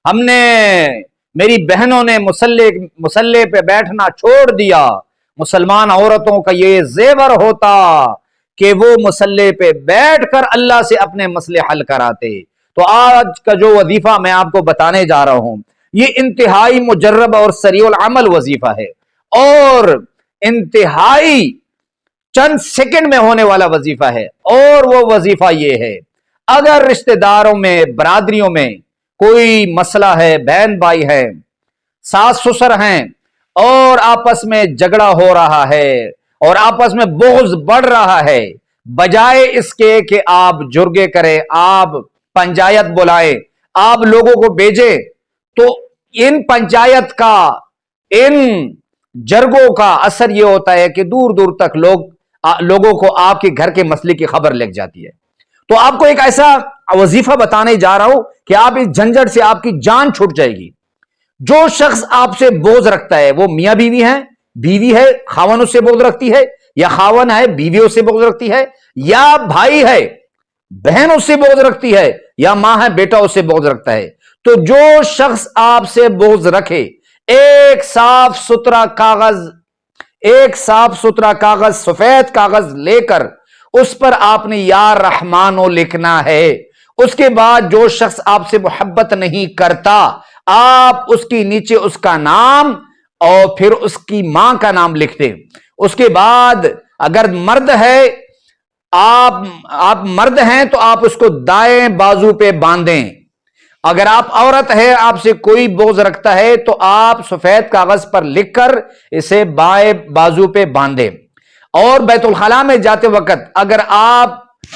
ہم نے میری بہنوں نے مسلح پہ بیٹھنا چھوڑ دیا، مسلمان عورتوں کا یہ زیور ہوتا کہ وہ مسلح پہ بیٹھ کر اللہ سے اپنے مسئلے حل کراتے۔ تو آج کا جو وظیفہ میں آپ کو بتانے جا رہا ہوں یہ انتہائی مجرب اور سریع العمل وظیفہ ہے، اور انتہائی چند سیکنڈ میں ہونے والا وظیفہ ہے۔ اور وہ وظیفہ یہ ہے، اگر رشتہ داروں میں، برادریوں میں کوئی مسئلہ ہے، بہن بھائی ہے، ساس سسر ہیں، اور آپس میں جھگڑا ہو رہا ہے اور آپس میں بغض بڑھ رہا ہے، بجائے اس کے کہ آپ جرگے کریں، آپ پنچایت بلائیں، آپ لوگوں کو بھیجیں، تو ان پنچایت کا، ان جرگوں کا اثر یہ ہوتا ہے کہ دور دور تک لوگوں کو آپ کے گھر کے مسئلے کی خبر لگ جاتی ہے۔ تو آپ کو ایک ایسا وظیفہ بتانے جا رہا ہوں کہ آپ اس جھنجھٹ سے آپ کی جان چھوٹ جائے گی۔ جو شخص آپ سے بغض رکھتا ہے، وہ میاں بیوی ہیں، بیوی ہے خاون اس سے بغض رکھتی ہے، یا خاون ہے بیوی اس سے بغض رکھتی ہے، یا بھائی ہے بہن اس سے بغض رکھتی ہے، یا ماں ہے بیٹا اس سے بغض رکھتا ہے، تو جو شخص آپ سے بغض رکھے، ایک صاف ستھرا کاغذ سفید کاغذ لے کر اس پر آپ نے یا رحمانو لکھنا ہے۔ اس کے بعد جو شخص آپ سے محبت نہیں کرتا، آپ اس کی نیچے اس کا نام اور پھر اس کی ماں کا نام لکھ دیں۔ اس کے بعد اگر مرد ہے، آپ مرد ہیں تو آپ اس کو دائیں بازو پہ باندھیں۔ اگر آپ عورت ہے، آپ سے کوئی بغض رکھتا ہے تو آپ سفید کاغذ پر لکھ کر اسے بائیں بازو پہ باندھیں، اور بیت الخلاء میں جاتے وقت اگر آپ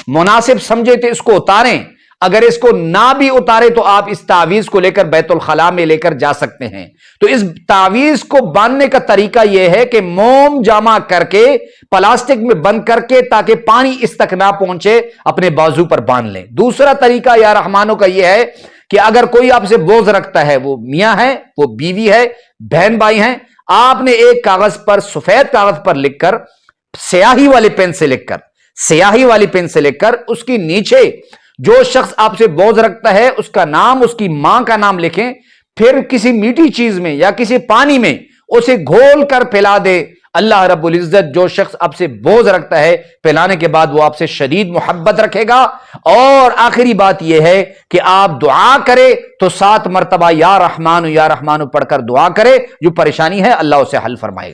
مناسب سمجھے تو اس کو اتاریں، اگر اس کو نہ بھی اتارے تو آپ اس تعویذ کو لے کر بیت الخلاء میں لے کر جا سکتے ہیں۔ تو اس تعویذ کو باندھنے کا طریقہ یہ ہے کہ موم جمع کر کے پلاسٹک میں بند کر کے، تاکہ پانی اس تک نہ پہنچے، اپنے بازو پر باندھ لیں۔ دوسرا طریقہ یا رحمانوں کا یہ ہے کہ اگر کوئی آپ سے بغض رکھتا ہے، وہ میاں ہے، وہ بیوی ہے، بہن بھائی ہیں، آپ نے ایک کاغذ پر، سفید کاغذ پر لکھ کر، سیاہی والی پین سے لکھ کر اس کی نیچے جو شخص آپ سے بغض رکھتا ہے اس کا نام، اس کی ماں کا نام لکھیں، پھر کسی میٹھی چیز میں یا کسی پانی میں اسے گھول کر پلا دے۔ اللہ رب العزت جو شخص آپ سے بغض رکھتا ہے، پلانے کے بعد وہ آپ سے شدید محبت رکھے گا۔ اور آخری بات یہ ہے کہ آپ دعا کرے تو 7 مرتبہ یا رحمان پڑھ کر دعا کرے، جو پریشانی ہے اللہ اسے حل فرمائے گا۔